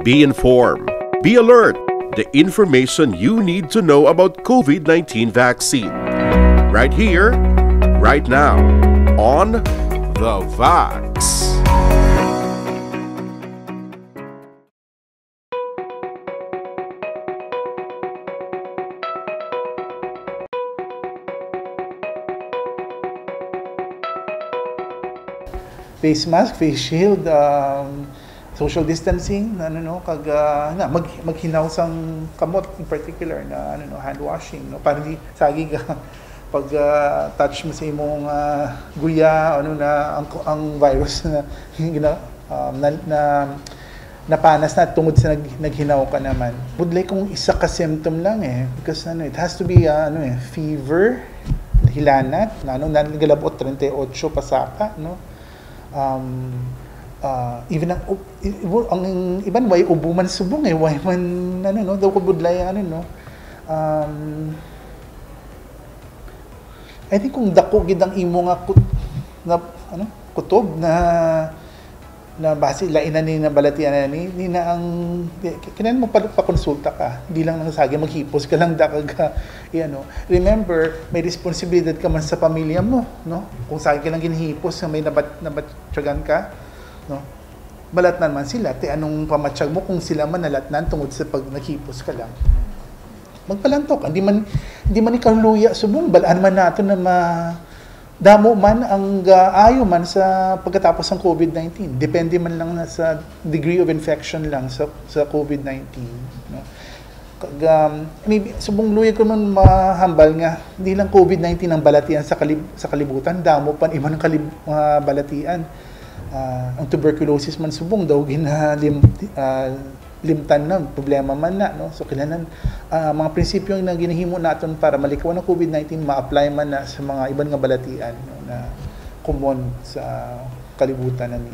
Be informed. Be alert. The information you need to know about COVID-19 vaccine. Right here, right now, on The Vax. Face mask, face shield, social distancing, maghinaw sang kamot in particular na hand washing, para di sagi ka pag touch mo sa imong guya ang virus na napanas na tungod sa naghinaw ka naman. Budlay kung isa ka symptom lang because it has to be fever, hilanat, nagalabot 38 pasaka, even ang iban way ubo man subong way man daw ko budlay I think kung dako gid ang imo nga kutob na base lainan ni na balatian ni na ang kinan mo pa konsulta ka, di lang nasagi maghipos ka lang dakag remember may responsibilidad ka man sa pamilya mo, kung sagi ka lang ginhipos nga may nabatyagan ka, balatnan man sila anong pamatsyag mo kung sila man nalatnan tungod sa pag naghipos ka lang. Magpalantok, hindi man ikaluya subong balaan man nato na damo man ang ayo man sa pagkatapos ng COVID-19. Depende man lang sa degree of infection lang sa COVID-19. Subong luya ko man mahambal nga, hindi lang COVID-19 ang balatian sa kalibutan, damo pan iman ang balatian. Ang tuberculosis man subong daw limtan na, problema man na, so kailangan mga prinsipyo na ginahimo natin para malikaw ng COVID-19 ma-apply man na sa mga ibang nga balatian na common sa kalibutan namin.